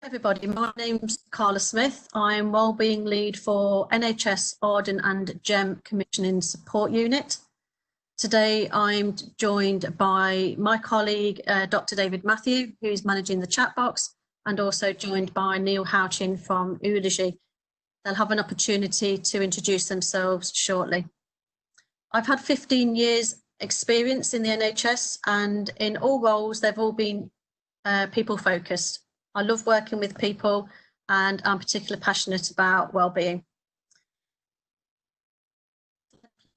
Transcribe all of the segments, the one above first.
Everybody, my name's Carla Smith. I'm Wellbeing Lead for NHS Arden and GEM Commissioning Support Unit. Today I'm joined by my colleague Dr. David Matthew, who's managing the chat box, and also joined by Neil Houchin from Eulogie. They'll have an opportunity to introduce themselves shortly. I've had 15 years experience in the NHS, and in all roles they've all been people focused. I love working with people and I'm particularly passionate about wellbeing.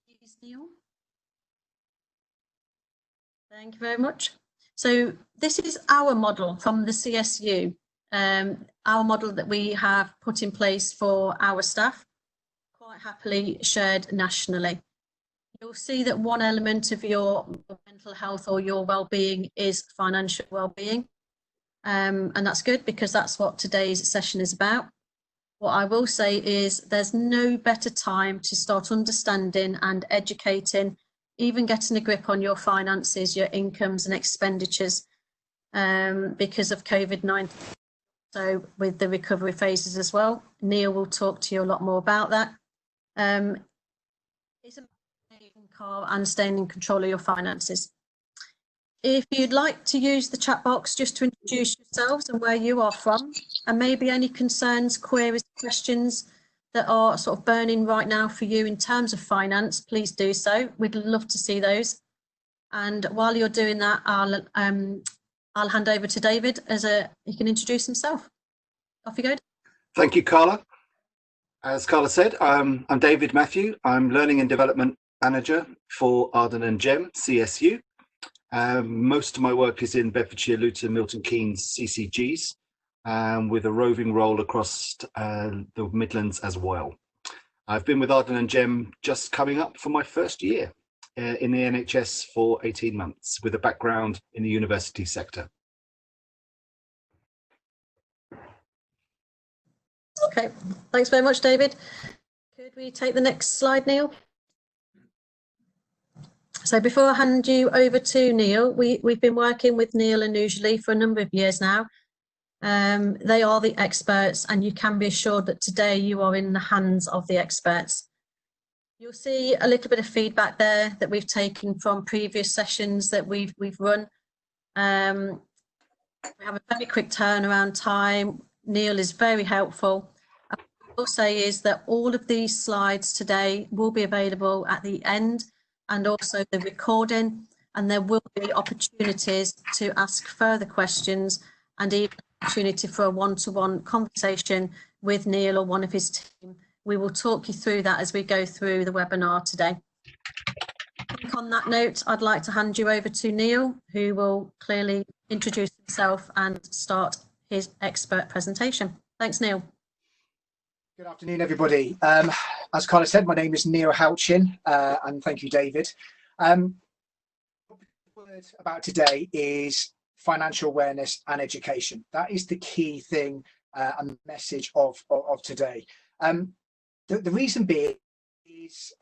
Please, Neil. Thank you very much. So this is our model from the CSU, our model that we have put in place for our staff, quite happily shared nationally. You'll see that one element of your mental health or your wellbeing is financial wellbeing. And that's good because that's what today's session is about. What I will say is there's no better time to start understanding and educating, even getting a grip on your finances, your incomes and expenditures because of COVID-19. So with the recovery phases as well, Neil will talk to you a lot more about that. It's about saving car and staying in control of your finances. If you'd like to use the chat box just to introduce yourselves and where you are from, and maybe any concerns, queries, questions that are sort of burning right now for you in terms of finance, please do so. We'd love to see those. And while you're doing that, I'll hand over to David he can introduce himself. Off you go. Thank you, Carla. As Carla said, I'm David Matthew. I'm Learning and Development Manager for Arden and GEM, CSU. Most of my work is in Bedfordshire, Luton, Milton Keynes, CCGs, with a roving role across the Midlands as well. I've been with Arden and GEM just coming up for my first year in the NHS for 18 months, with a background in the university sector. Okay, thanks very much, David. Could we take the next slide, Neil? So before I hand you over to Neil, we've been working with Neil and Eulogie for a number of years now. They are the experts, and you can be assured that today you are in the hands of the experts. You'll see a little bit of feedback there that we've taken from previous sessions that we've run. We have a very quick turnaround time. Neil is very helpful. What I will say is that all of these slides today will be available at the end, and also the recording, and there will be opportunities to ask further questions and even opportunity for a one-to-one conversation with Neil or one of his team. We will talk you through that as we go through the webinar today. I think on that note, I'd like to hand you over to Neil, who will clearly introduce himself and start his expert presentation. Thanks, Neil. Good afternoon, everybody. As Carla said, my name is Neil Houchin, and thank you, David. What the word about today is financial awareness and education. That is the key thing and the message of today. The reason being is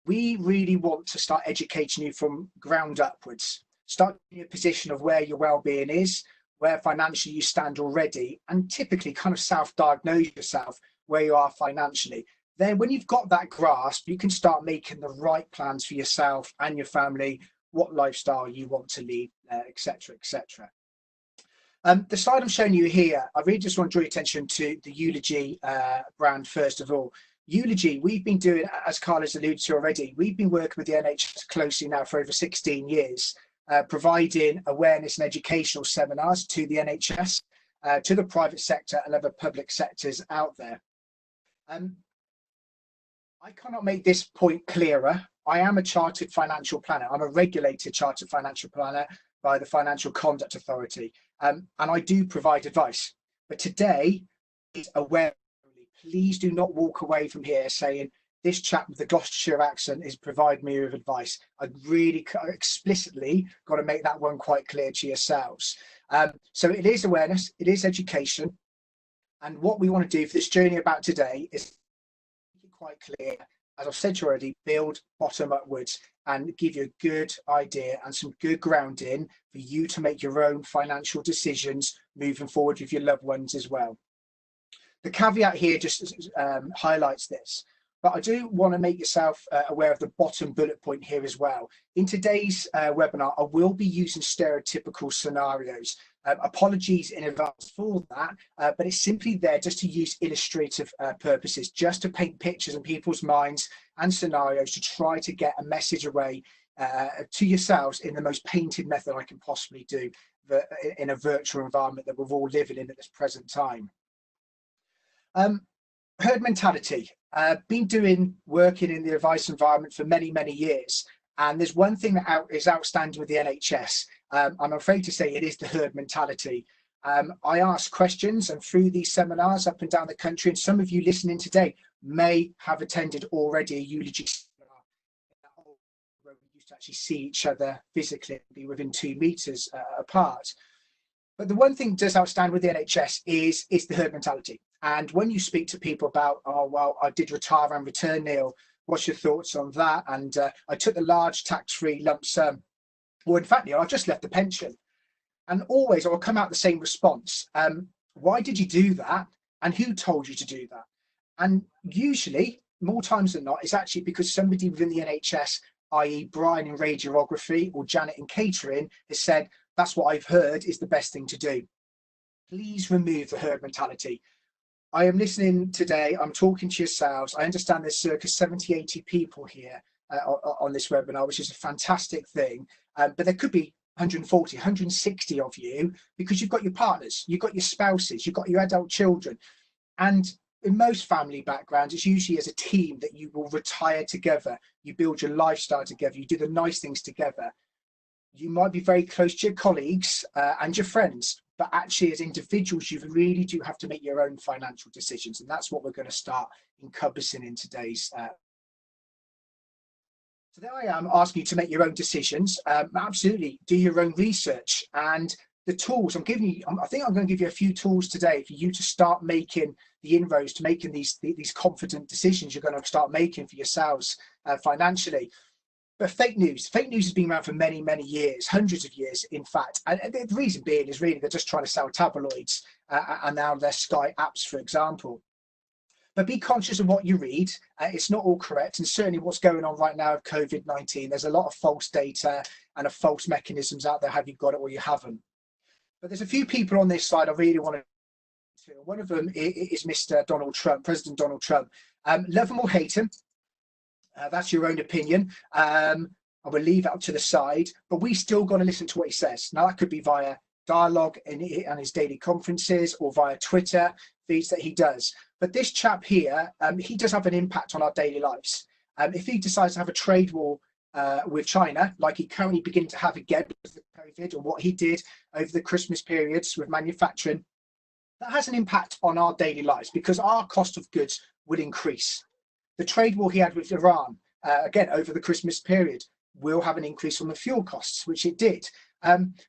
we really want to start educating you from ground upwards. Start in a position of where your well-being is, where financially you stand already, and typically kind of self-diagnose yourself where you are financially. Then when you've got that grasp, you can start making the right plans for yourself and your family, what lifestyle you want to lead, etc., etc. The slide I'm showing you here, I really just want to draw your attention to the Eulogie brand first of all. Eulogie, we've been doing, as Carla's alluded to already, we've been working with the NHS closely now for over 16 years. Providing awareness and educational seminars to the NHS, to the private sector and other public sectors out there. I cannot make this point clearer. I am a chartered financial planner. I'm a regulated chartered financial planner by the Financial Conduct Authority, and I do provide advice. But today is awareness. Please do not walk away from here saying, this chap with the Gloucestershire accent is providing me with advice. I really explicitly got to make that one quite clear to yourselves. So it is awareness, it is education. And what we want to do for this journey about today is make it quite clear, as I've said to you already, build bottom upwards and give you a good idea and some good grounding for you to make your own financial decisions moving forward with your loved ones as well. The caveat here just highlights this, but I do want to make yourself aware of the bottom bullet point here as well. In today's webinar, I will be using stereotypical scenarios. Apologies in advance for that, but it's simply there just to use illustrative purposes, just to paint pictures in people's minds and scenarios to try to get a message away to yourselves in the most painted method I can possibly do in a virtual environment that we're all living in at this present time. Herd mentality. Been working in the advice environment for many, many years. And there's one thing that is outstanding with the NHS. I'm afraid to say it is the herd mentality. I ask questions, and through these seminars up and down the country, and some of you listening today may have attended already a eulogy seminar where we used to actually see each other physically and be within 2 meters apart. But the one thing that does outstand with the NHS is the herd mentality. And when you speak to people about, oh, well, I did retire and return, Neil, what's your thoughts on that? And I took the large tax-free lump sum. Well, in fact, Neil, I just left the pension. And always I will come out the same response. Why did you do that? And who told you to do that? And usually, more times than not, it's actually because somebody within the NHS, i.e. Brian in radiography or Janet in catering, has said, that's what I've heard is the best thing to do. Please remove the herd mentality. I am listening today, I'm talking to yourselves. I understand there's circa 70, 80 people here on this webinar, which is a fantastic thing. But there could be 140, 160 of you because you've got your partners, you've got your spouses, you've got your adult children. And in most family backgrounds, it's usually as a team that you will retire together. You build your lifestyle together, you do the nice things together. You might be very close to your colleagues and your friends, but actually as individuals, you really do have to make your own financial decisions. And that's what we're going to start encompassing in today's. So there I am asking you to make your own decisions. Absolutely, do your own research and the tools I'm giving you. I think I'm going to give you a few tools today for you to start making the inroads to making these confident decisions you're going to start making for yourselves financially. But fake news has been around for many, many years, hundreds of years, in fact. And the reason being is really they're just trying to sell tabloids and now their Sky apps, for example. But be conscious of what you read. It's not all correct. And certainly what's going on right now with COVID-19, there's a lot of false data and of false mechanisms out there. Have you got it or you haven't? But there's a few people on this slide I really want to. One of them is Mr. Donald Trump, President Donald Trump. Love him or hate him. That's your own opinion. I will leave it up to the side, but we still got to listen to what he says. Now, that could be via dialogue and his daily conferences or via Twitter feeds that he does. But this chap here, he does have an impact on our daily lives. If he decides to have a trade war with China, like he currently beginning to have again because of COVID, or what he did over the Christmas periods with manufacturing, that has an impact on our daily lives because our cost of goods will increase. The trade war he had with Iran, again, over the Christmas period, will have an increase on the fuel costs, which it did.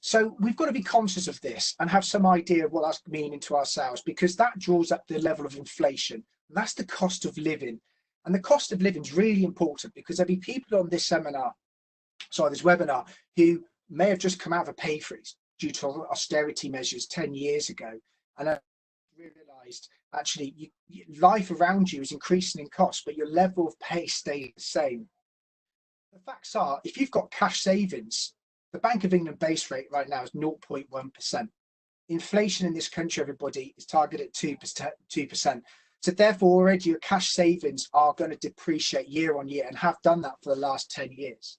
So we've got to be conscious of this and have some idea of what that's meaning to ourselves, because that draws up the level of inflation. That's the cost of living. And the cost of living is really important because there'll be people on this webinar, who may have just come out of a pay freeze due to austerity measures 10 years ago. And I realised actually life around you is increasing in cost, but your level of pay stays the same. The facts are, if you've got cash savings, the Bank of England base rate right now is 0.1%. Inflation in this country, everybody, is targeted at 2%. So therefore, already your cash savings are going to depreciate year on year and have done that for the last 10 years.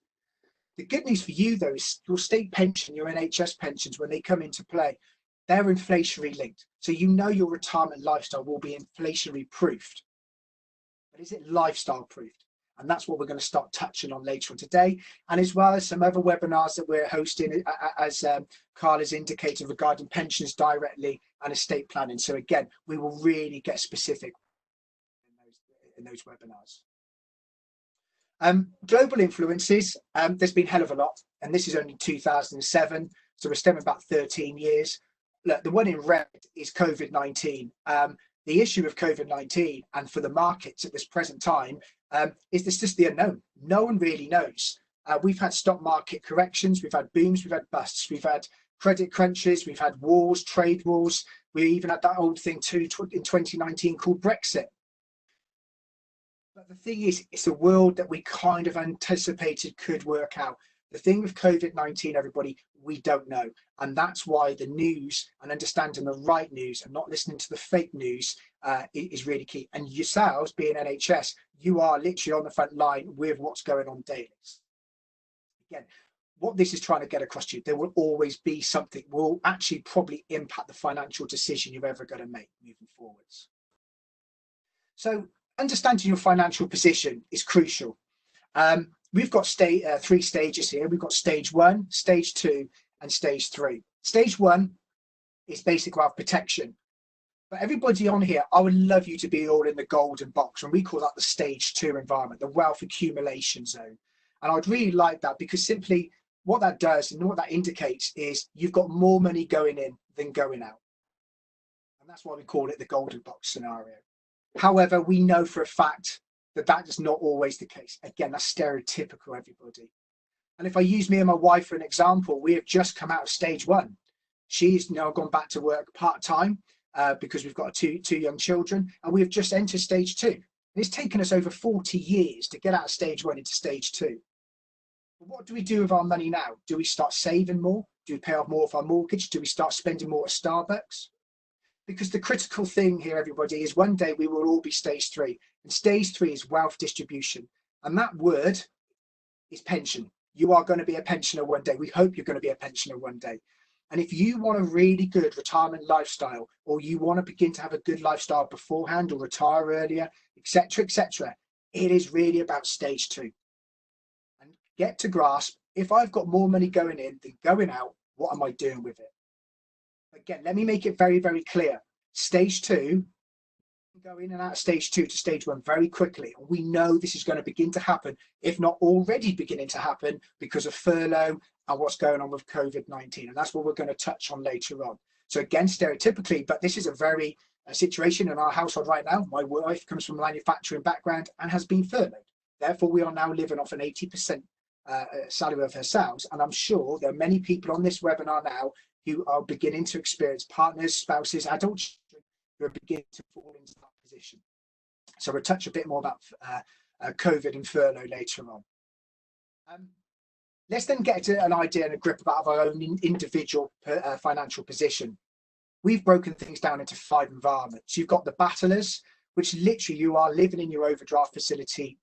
The good news for you, though, is your state pension, your NHS pensions, when they come into play, they're inflationary linked. So you know your retirement lifestyle will be inflationary proofed. But is it lifestyle proofed? And that's what we're going to start touching on later on today, and as well as some other webinars that we're hosting, as Carl has indicated, regarding pensions directly and estate planning. So again, we will really get specific in those webinars. Global influences, there's been a hell of a lot, and this is only 2007, so we're stemming about 13 years. Look, the one in red is COVID-19. The issue of COVID-19 and for the markets at this present time is this just the unknown. No one really knows. We've had stock market corrections, we've had booms, we've had busts, we've had credit crunches, we've had wars, trade wars. We even had that old thing too in 2019 called Brexit. But the thing is, it's a world that we kind of anticipated could work out. The thing with COVID-19, everybody, we don't know. And that's why the news and understanding the right news and not listening to the fake news is really key. And yourselves, being NHS, you are literally on the front line with what's going on daily. Again, what this is trying to get across to you, there will always be something will actually probably impact the financial decision you're ever going to make moving forwards. So understanding your financial position is crucial. We've got 3 stages here. We've got stage 1, stage 2, and stage 3. Stage 1 is basic wealth protection. But everybody on here, I would love you to be all in the golden box, and we call that the stage 2 environment, the wealth accumulation zone. And I'd really like that, because simply what that does and what that indicates is you've got more money going in than going out. And that's why we call it the golden box scenario. However, we know for a fact that that is not always the case. Again, that's stereotypical, everybody. And if I use me and my wife for an example, we have just come out of stage 1. She's now gone back to work part-time because we've got two young children, and we have just entered stage 2. And it's taken us over 40 years to get out of stage 1 into stage 2. But what do we do with our money now? Do we start saving more? Do we pay off more of our mortgage? Do we start spending more at Starbucks? Because the critical thing here, everybody, is one day we will all be stage 3. And stage 3 is wealth distribution. And that word is pension. You are going to be a pensioner one day. We hope you're going to be a pensioner one day. And if you want a really good retirement lifestyle, or you want to begin to have a good lifestyle beforehand or retire earlier, etc., it is really about stage 2. And get to grasp, if I've got more money going in than going out, what am I doing with it? Again, let me make it very, very clear. Stage 2, go in and out of stage 2 to stage 1 very quickly. We know this is going to begin to happen, if not already beginning to happen, because of furlough and what's going on with COVID-19. And that's what we're going to touch on later on. So again, stereotypically, but this is a very situation in our household right now. My wife comes from a manufacturing background and has been furloughed. Therefore, we are now living off an 80% salary of herself. And I'm sure there are many people on this webinar now who are beginning to experience partners, spouses, adult children who are beginning to fall into that position. So we'll touch a bit more about COVID and furlough later on. Let's then get to an idea and a grip about our own individual financial position. We've broken things down into 5 environments. You've got the battlers, which literally you are living in your overdraft facility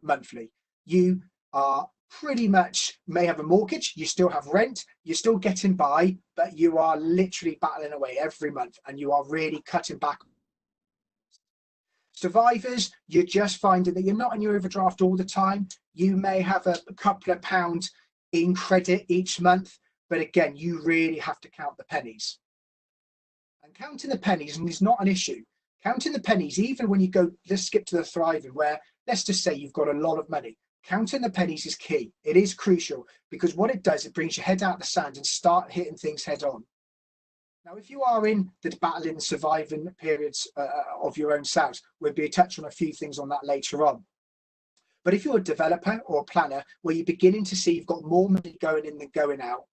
monthly. You are pretty much may have a mortgage, you still have rent, you're still getting by, but you are literally battling away every month and you are really cutting back. Survivors, you're just finding that you're not in your overdraft all the time. You may have a couple of pounds in credit each month, but again, you really have to count the pennies. And counting the pennies is not an issue. Counting the pennies, even when you go, let's skip to the thriving, where let's just say you've got a lot of money. Counting the pennies is key. It is crucial, because what it does, it brings your head out of the sand and start hitting things head on. Now, if you are in the battling and surviving periods of your own selves, we'll be touching on a few things on that later on. But if you're a developer or a planner where you're beginning to see you've got more money going in than going out,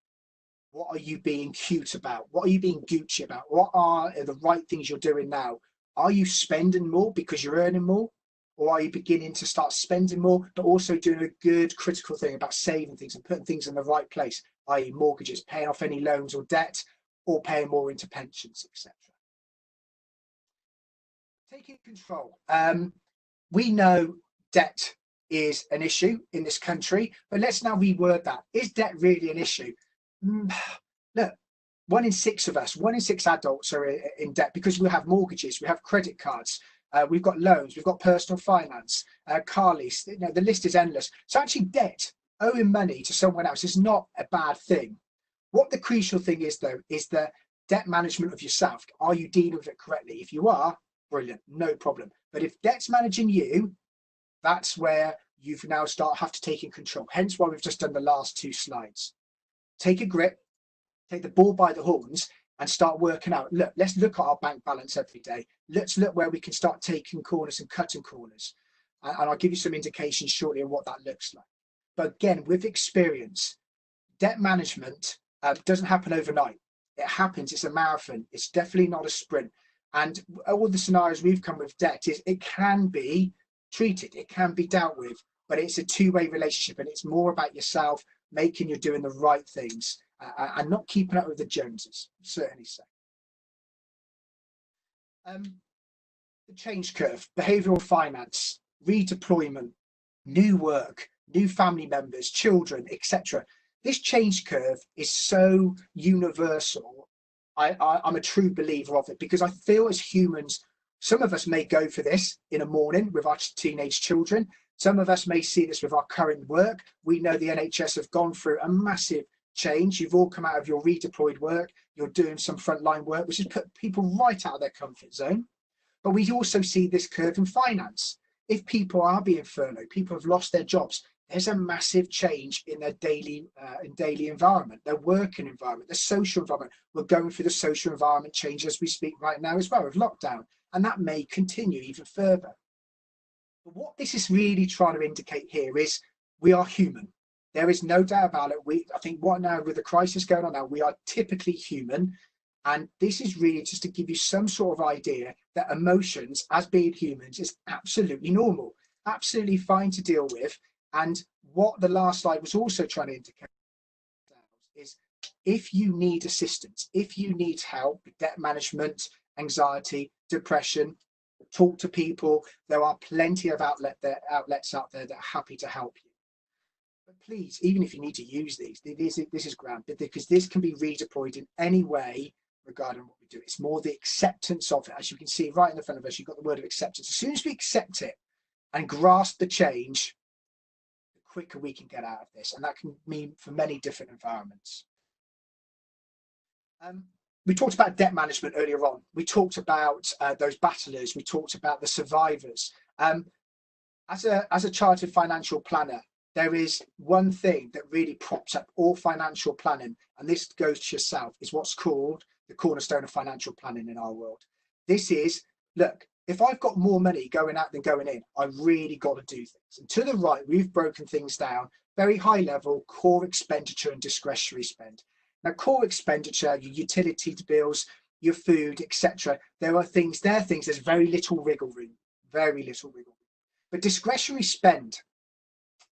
what are you being cute about? What are you being Gucci about? What are the right things you're doing now? Are you spending more because you're earning more? Or are you beginning to start spending more, but also doing a good critical thing about saving things and putting things in the right place, i.e. mortgages, paying off any loans or debt, or paying more into pensions, etc. Taking control. We know debt is an issue in this country, but let's now reword that. Is debt really an issue? Look, 1 in 6 of us, 1 in 6 adults are in debt because we have mortgages, we have credit cards, we've got loans, we've got personal finance, car lease, the list is endless. So actually debt, owing money to someone else, is not a bad thing. What the crucial thing is, though, is the debt management of yourself. Are you dealing with it correctly? If you are, brilliant, no problem. But if debt's managing you, that's where you've now have to take in control. Hence why we've just done the last 2 slides. Take a grip, take the bull by the horns, and start working out. Look, let's look at our bank balance every day. Let's look where we can start taking corners and cutting corners. And I'll give you some indications shortly on what that looks like. But again, with experience, debt management Doesn't happen overnight. It happens. It's a marathon. It's definitely not a sprint. And all the scenarios we've come with debt is it can be treated, it can be dealt with, but it's a two-way relationship, and it's more about yourself making you're doing the right things and not keeping up with the Joneses. Certainly so. The change curve, behavioural finance, redeployment, new work, new family members, children, etc. This change curve is so universal. I'm a true believer of it, because I feel as humans, some of us may go for this in a morning with our teenage children. Some of us may see this with our current work. We know the NHS have gone through a massive change. You've all come out of your redeployed work. You're doing some frontline work, which has put people right out of their comfort zone. But we also see this curve in finance. If people are being furloughed, people have lost their jobs, there's a massive change in their daily environment, their working environment, their social environment. We're going through the social environment change as we speak right now as well with lockdown, and that may continue even further. But what this is really trying to indicate here is we are human. There is no doubt about it. I think what now with the crisis going on now, we are typically human. And this is really just to give you some sort of idea that emotions, as being humans, is absolutely normal, absolutely fine to deal with. And what the last slide was also trying to indicate is if you need assistance, if you need help with debt management, anxiety, depression, talk to people, there are plenty of outlets out there that are happy to help you. But please, even if you need to use these, this is grand, because this can be redeployed in any way regarding what we do. It's more the acceptance of it. As you can see right in the front of us, you've got the word of acceptance. As soon as we accept it and grasp the change, the quicker we can get out of this. And that can mean for many different environments. We talked about debt management earlier on. We talked about those battlers. We talked about the survivors. As a chartered financial planner, there is one thing that really props up all financial planning, and this goes to yourself, is what's called the cornerstone of financial planning in our world. This is, look, if I've got more money going out than going in, I really got to do things. And to the right, we've broken things down, very high level, core expenditure and discretionary spend. Now, core expenditure, your utility bills, your food, etc. There are things, there's very little wiggle room, very little wiggle room. But discretionary spend,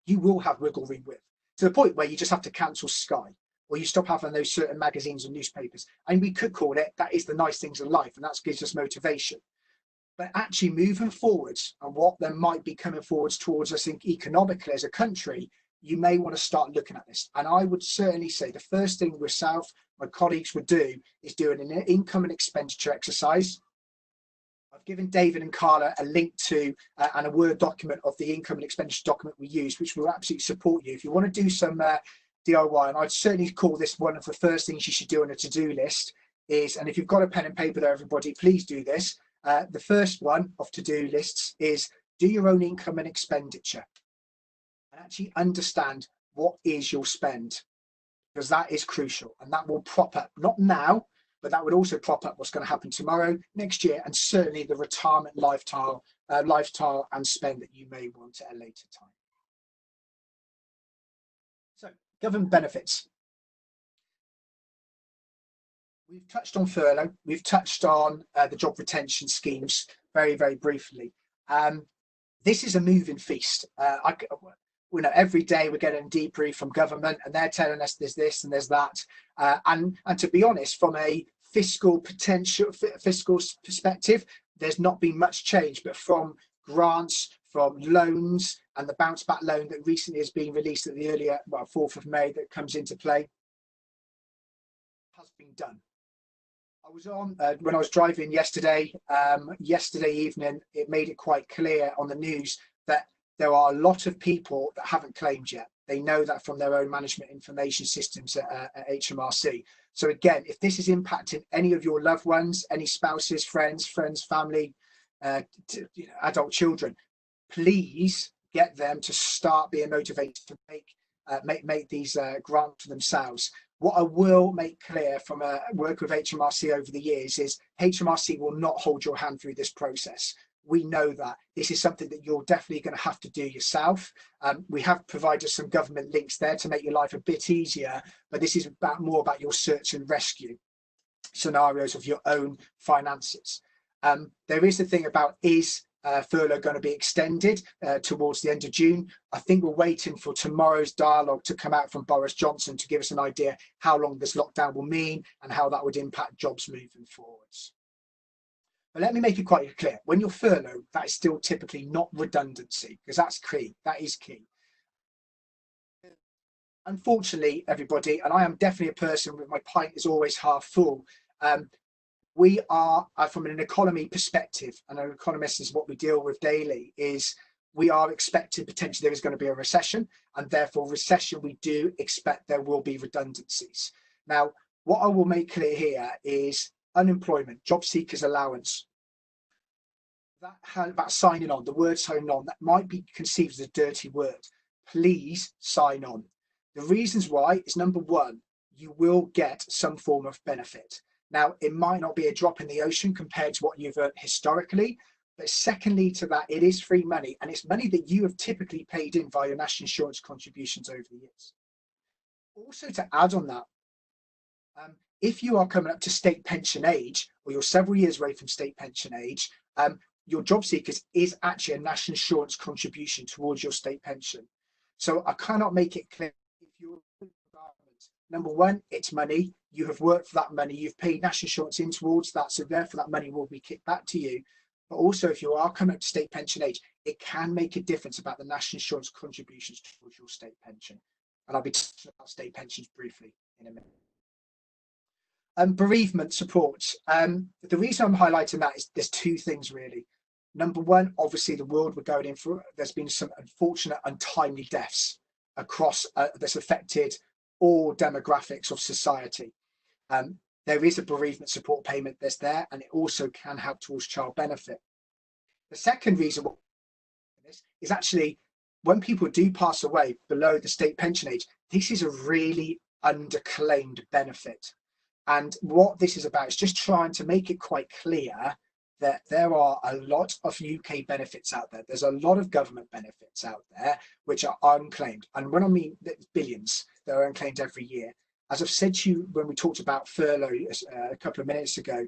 you will have wiggle room with, to the point where you just have to cancel Sky, or you stop having those certain magazines or newspapers. And we could call it, that is the nice things in life, and that gives us motivation. But actually moving forwards, and what there might be coming forwards towards us economically as a country, you may want to start looking at this. And I would certainly say the first thing myself, my colleagues would do is do an income and expenditure exercise. I've given David and Carla a link to and a Word document of the income and expenditure document we use, which will absolutely support you. If you want to do some DIY, and I'd certainly call this one of the first things you should do on a to-do list is, and if you've got a pen and paper there, everybody, please do this. The first one of to-do lists is do your own income and expenditure and actually understand what is your spend, because that is crucial, and that will prop up, not now, but that would also prop up what's going to happen tomorrow, next year, and certainly the retirement lifestyle and spend that you may want at a later time. So, government benefits. We've touched on furlough. We've touched on the job retention schemes very, very briefly. This is a moving feast. You know, every day we're getting a debrief from government, and they're telling us there's this and there's that. And to be honest, from a fiscal perspective, there's not been much change. But from grants, from loans, and the bounce back loan that recently has been released at the earlier, well, 4th of May, that comes into play, has been done. I was on when I was driving yesterday evening. It made it quite clear on the news that there are a lot of people that haven't claimed yet. They know that from their own management information systems at HMRC. So again, if this is impacting any of your loved ones, any spouses, friends, family, adult children, please get them to start being motivated to make these grants for themselves. What I will make clear from work with HMRC over the years is HMRC will not hold your hand through this process. we know that this is something that you're definitely going to have to do yourself. We have provided some government links there to make your life a bit easier, but this is more about your search and rescue scenarios of your own finances. There is the thing about, is furlough going to be extended towards the end of June? I think we're waiting for tomorrow's dialogue to come out from Boris Johnson to give us an idea how long this lockdown will mean and how that would impact jobs moving forwards. But let me make it quite clear, when you're furloughed, that is still typically not redundancy, because that's key, that is key. Unfortunately, everybody, and I am definitely a person with my pint is always half full, we are, from an economy perspective, and an economist is what we deal with daily, is we are expecting potentially there is going to be a recession, and therefore recession, we do expect there will be redundancies. Now, what I will make clear here is unemployment, job seekers allowance, that signing on, the word signing on, that might be conceived as a dirty word. Please sign on. The reasons why is, number one, you will get some form of benefit. Now, it might not be a drop in the ocean compared to what you've earned historically, but secondly to that, it is free money, and it's money that you have typically paid in via your national insurance contributions over the years. Also, to add on that, if you are coming up to state pension age, or you're several years away from state pension age, your job seekers is actually a national insurance contribution towards your state pension. So I cannot make it clear, if you're number one, it's money. You have worked for that money. You've paid national insurance in towards that. So therefore that money will be kicked back to you. But also, if you are coming up to state pension age, it can make a difference about the national insurance contributions towards your state pension. And I'll be talking about state pensions briefly in a minute. Bereavement support. The reason I'm highlighting that is there's two things really. Number one, obviously the world we're going in for, there's been some unfortunate untimely deaths across that's affected all demographics of society. There is a bereavement support payment that's there, and it also can help towards child benefit. The second reason is actually when people do pass away below the state pension age, this is a really underclaimed benefit. And what this is about is just trying to make it quite clear that there are a lot of UK benefits out there. There's a lot of government benefits out there which are unclaimed. And when I mean billions that are unclaimed every year, as I've said to you when we talked about furlough a couple of minutes ago,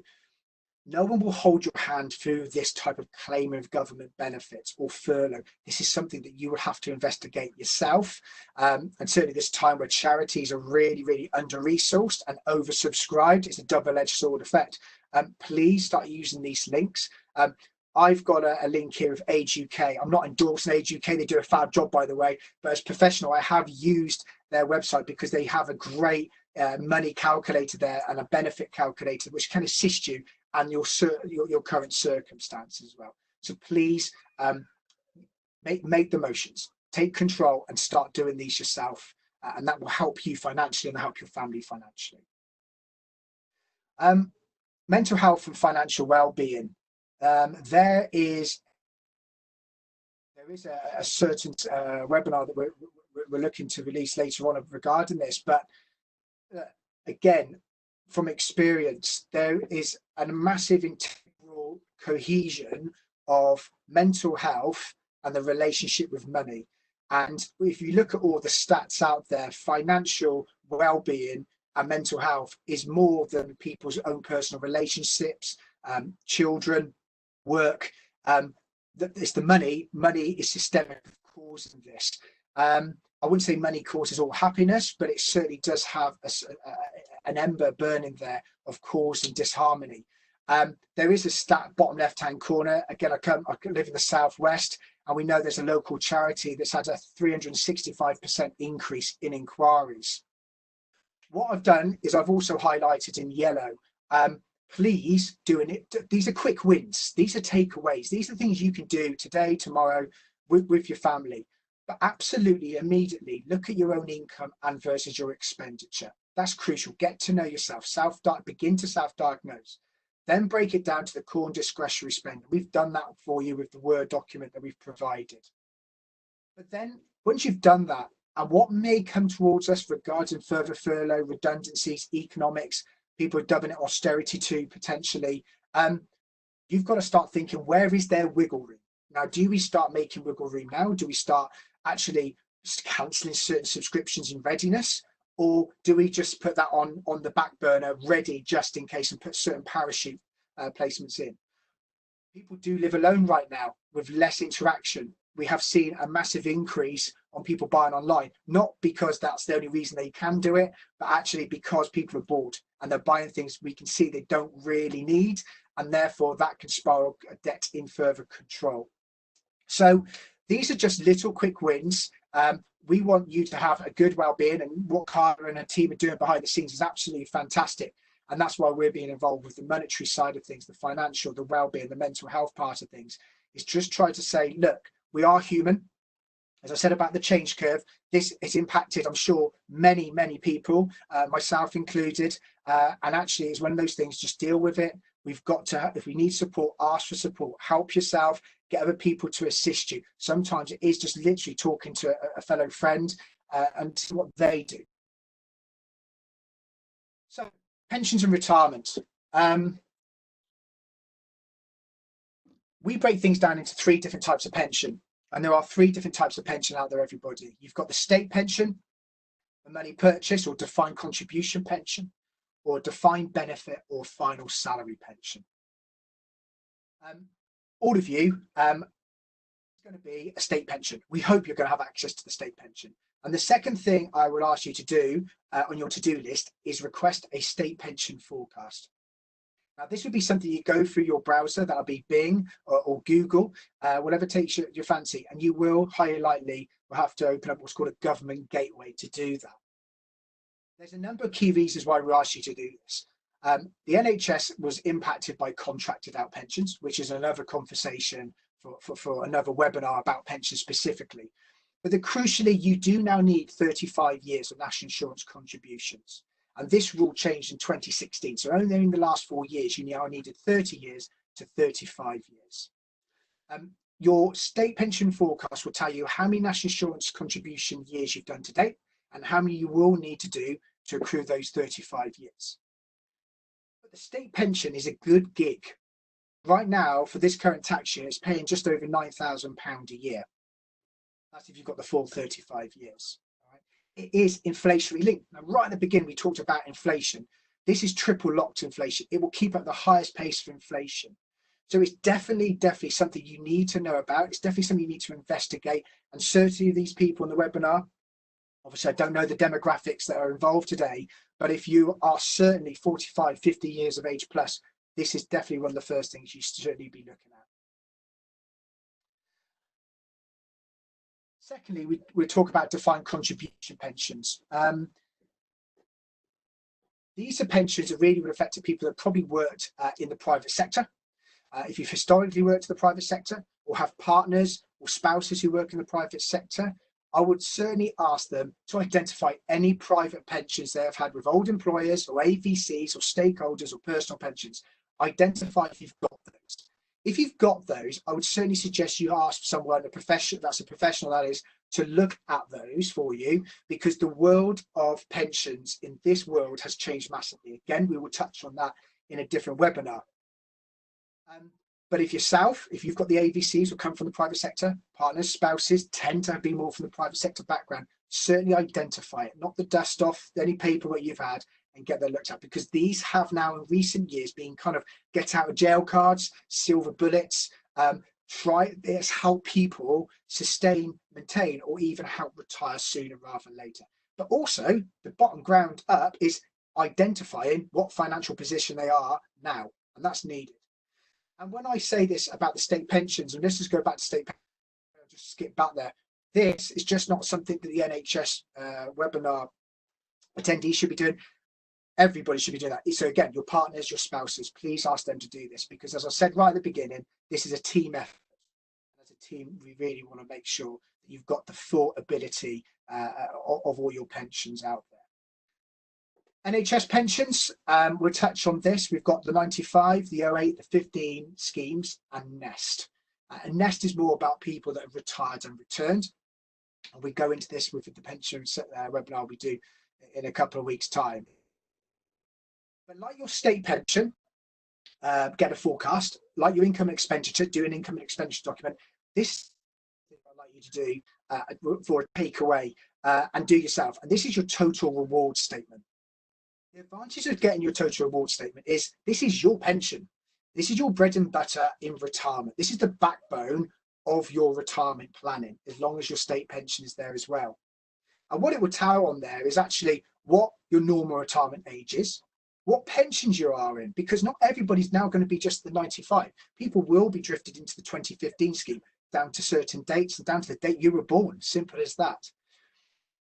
no one will hold your hand through this type of claim of government benefits or furlough. This is something that you will have to investigate yourself. And certainly this time where charities are really, really under-resourced and oversubscribed, it's a double-edged sword effect. Please start using these links. I've got a link here of Age UK. I'm not endorsing Age UK. They do a fab job, by the way. But as a professional, I have used their website because they have a great money calculator there and a benefit calculator, which can assist you and your current circumstances as well. So please make the motions, take control and start doing these yourself. And that will help you financially and help your family financially. Mental health and financial well-being. There is a certain webinar that we're looking to release later on regarding this, but again, from experience, there is a massive integral cohesion of mental health and the relationship with money. And if you look at all the stats out there, financial well-being and mental health is more than people's own personal relationships, children, work. It's the money. Money is systemic cause of this. I wouldn't say money causes all happiness, but it certainly does have an ember burning there of cause and disharmony. There is a stat bottom left-hand corner. Again, I live in the southwest, and we know there's a local charity that's had a 365% increase in inquiries. What I've done is I've also highlighted in yellow. Please doing it. These are quick wins. These are takeaways. These are things you can do today, tomorrow with your family. But absolutely immediately look at your own income and versus your expenditure. That's crucial. Get to know yourself. Begin to self-diagnose. Then break it down to the core and discretionary spend. We've done that for you with the Word document that we've provided. But then once you've done that, and what may come towards us regarding further furlough, redundancies, economics, people are dubbing it austerity too, potentially. you've got to start thinking, where is there wiggle room? Now, do we start making wiggle room now? Do we start actually cancelling certain subscriptions in readiness? Or do we just put that on the back burner, ready just in case, and put certain parachute placements in? People do live alone right now with less interaction. We have seen a massive increase on people buying online, not because that's the only reason they can do it, but actually because people are bored and they're buying things we can see they don't really need, and therefore that can spiral debt in further control. So these are just little quick wins. We want you to have a good well-being, and what Carla and her team are doing behind the scenes is absolutely fantastic. And that's why we're being involved with the monetary side of things, the financial, the well-being, the mental health part of things. Is just try to say, look, we are human. As I said about the change curve, this has impacted, I'm sure, many, many people, myself included. And actually, it's one of those things, just deal with it. We've got to, if we need support, ask for support, help yourself, get other people to assist you. Sometimes it is just literally talking to a fellow friend and see what they do. So, pensions and retirement. We break things down into 3 different types of pension. And there are 3 different types of pension out there, everybody. You've got the state pension, the money purchase or defined contribution pension, or defined benefit or final salary pension. All of you, it's going to be a state pension. We hope you're going to have access to the state pension. And the second thing I would ask you to do on your to-do list is request a state pension forecast. Now, this would be something you go through your browser, that'll be Bing or Google, whatever takes your fancy, and you will highly likely will have to open up what's called a government gateway to do that. There's a number of key reasons why we ask you to do this. The NHS was impacted by contracted out pensions, which is another conversation for another webinar about pensions specifically. But crucially, you do now need 35 years of national insurance contributions. And this rule changed in 2016. So only in the last 4 years, you now needed 30 years to 35 years. Your state pension forecast will tell you how many national insurance contribution years you've done to date and how many you will need to do to accrue those 35 years. But the state pension is a good gig. Right now, for this current tax year, it's paying just over £9,000 a year. That's if you've got the full 35 years. It is inflationary linked. Now, right at the beginning, we talked about inflation. This is triple locked inflation. It will keep up the highest pace of inflation. So it's definitely something you need to know about. It's definitely something you need to investigate. And certainly these people in the webinar, obviously I don't know the demographics that are involved today, but if you are certainly 45, 50 years of age plus, this is definitely one of the first things you should certainly be looking at. Secondly, we'll talk about defined contribution pensions. These are pensions that really would affect people that probably worked in the private sector. If you've historically worked in the private sector or have partners or spouses who work in the private sector, I would certainly ask them to identify any private pensions they have had with old employers or AVCs or stakeholders or personal pensions. Identify if you've got those. If you've got those, I would certainly suggest you ask someone, a professional that is, to look at those for you, because the world of pensions in this world has changed massively. Again, we will touch on that in a different webinar. But if you've got the AVCs who come from the private sector, partners, spouses tend to be more from the private sector background, certainly identify it, knock the dust off any paperwork you've had and get that looked at, because these have now in recent years been kind of get out of jail cards, silver bullets. Try this, help people sustain, maintain, or even help retire sooner rather than later. But also the bottom ground up is identifying what financial position they are now, and that's needed. And when I say this about the state pensions, and let's just go back to state pensions, I'll just skip back there. This is just not something that the NHS webinar attendees should be doing. Everybody should be doing that. So again, your partners, your spouses, please ask them to do this, because as I said right at the beginning, this is a team effort. As a team, we really want to make sure that you've got the full ability of all your pensions out there. NHS pensions, we'll touch on this. We've got the 95, the 08, the 15 schemes, and Nest. And Nest is more about people that have retired and returned. And we go into this with the pension webinar we do in a couple of weeks' time. But like your state pension, get a forecast, like your income and expenditure, do an income and expenditure document. This is what I'd like you to do for a takeaway and do yourself. And this is your total reward statement. The advantage of getting your total reward statement is this is your pension. This is your bread and butter in retirement. This is the backbone of your retirement planning, as long as your state pension is there as well. And what it will tell on there is actually what your normal retirement age is, what pensions you are in, because not everybody's now going to be just the 95. People will be drifted into the 2015 scheme down to certain dates and down to the date you were born. Simple as that.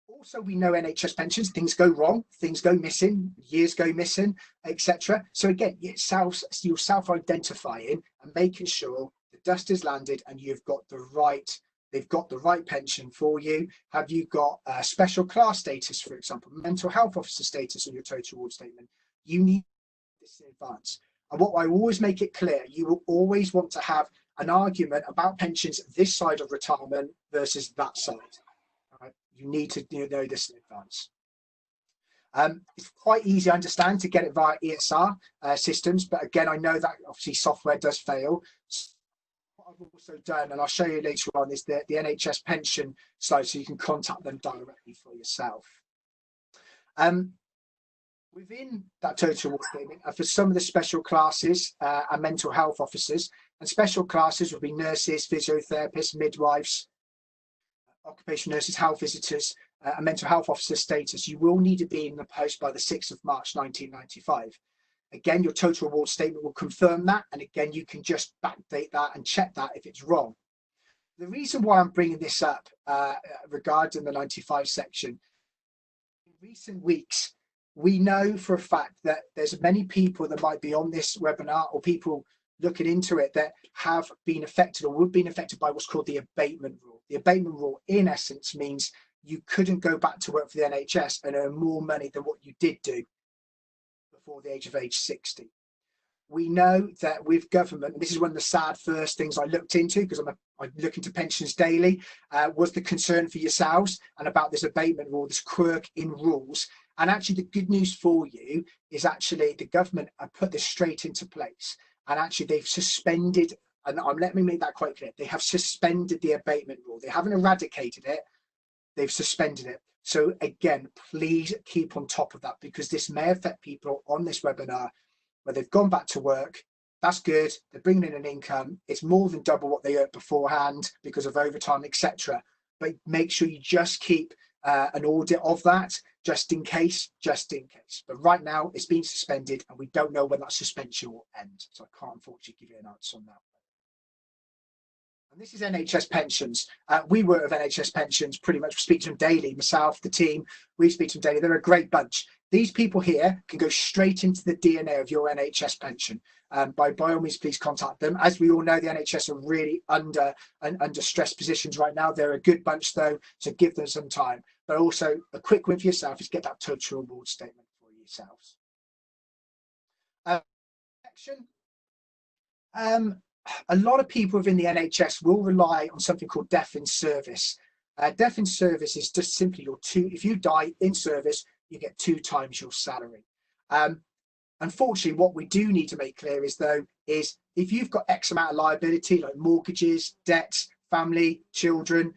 Also, we know NHS pensions, things go wrong, things go missing, years go missing, etc. So again, you're self-identifying and making sure the dust is landed and you've got the right, they've got the right pension for you. Have you got special class status, for example, mental health officer status on your total reward statement? You need this in advance. And what I always make it clear, you will always want to have an argument about pensions this side of retirement versus that side. Right? You need to know this in advance. It's quite easy, I understand, to get it via ESR systems, but again, I know that obviously software does fail. So what I've also done, and I'll show you later on, is the NHS pension slide, so you can contact them directly for yourself. Within that total reward statement, for some of the special classes and mental health officers, and special classes will be nurses, physiotherapists, midwives, occupational nurses, health visitors, and mental health officer status, you will need to be in the post by the 6th of March 1995. Again, your total reward statement will confirm that, and again, you can just backdate that and check that if it's wrong. The reason why I'm bringing this up regarding the 95 section, in recent weeks, we know for a fact that there's many people that might be on this webinar or people looking into it that have been affected or would have been affected by what's called the abatement rule. The abatement rule, in essence, means you couldn't go back to work for the NHS and earn more money than what you did do before the age 60. We know that with government, and this is one of the sad first things I looked into, because I look into pensions daily, was the concern for yourselves and about this abatement rule, this quirk in rules. And actually the good news for you is actually the government have put this straight into place. And actually they've suspended, and let me make that quite clear, they have suspended the abatement rule. They haven't eradicated it, they've suspended it. So again, please keep on top of that, because this may affect people on this webinar where they've gone back to work. That's good, they're bringing in an income, it's more than double what they earned beforehand because of overtime, etc. But make sure you just keep an audit of that, just in case. But right now it's been suspended and we don't know when that suspension will end, so I can't unfortunately give you an answer on that. And this is NHS pensions. We work with NHS pensions pretty much, we speak to them daily, myself, the team, we speak to them daily. They're a great bunch. These people here can go straight into the DNA of your NHS pension. By all means, please contact them. As we all know, the NHS are really under stress positions right now. They're a good bunch though, so give them some time. But also a quick win for yourself is get that total reward statement for yourselves. A lot of people within the NHS will rely on something called death in service. Death in service is just simply if you die in service, you get 2 times your salary. Unfortunately, what we do need to make clear is if you've got X amount of liability, like mortgages, debts, family, children,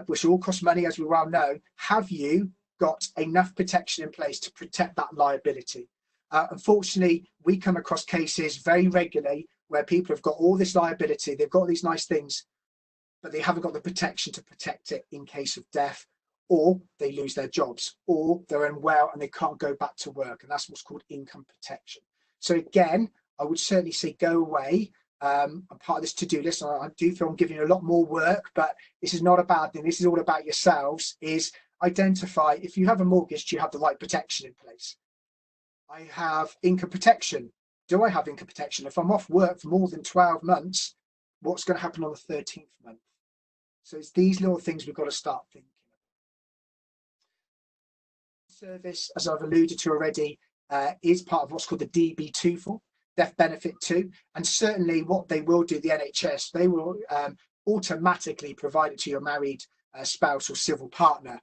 which all cost money, as we well know, have you got enough protection in place to protect that liability? Unfortunately, we come across cases very regularly where people have got all this liability, they've got these nice things, but they haven't got the protection to protect it in case of death, or they lose their jobs, or they're unwell and they can't go back to work, and that's what's called income protection. So again, I would certainly say go away. I'm part of this to-do list, and I do feel I'm giving you a lot more work, but this is not a bad thing. This is all about yourselves, is identify, if you have a mortgage, do you have the right protection in place? I have income protection. Do I have income protection? If I'm off work for more than 12 months, what's going to happen on the 13th month? So it's these little things we've got to start thinking. Service, as I've alluded to already, is part of what's called the DB2 form, Death Benefit 2. And certainly what they will do, the NHS, they will automatically provide it to your married spouse or civil partner.